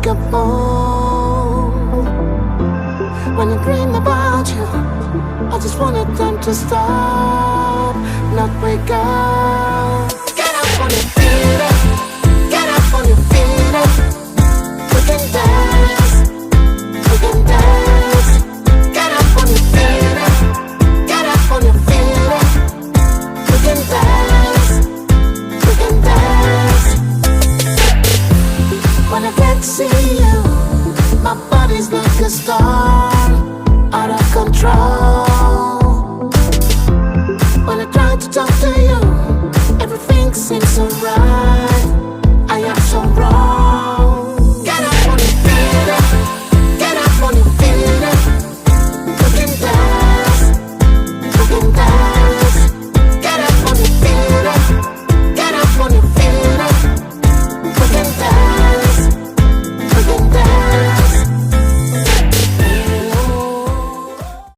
make a move. When I dream about you, I just wanted them to stop, not wake up. Get up on your feet up, get up on your feet up. We can dance, we can dance. Get up on your feet up, get up on your feet up. We can dance, we can dance. When I can't see you, my body's like a star.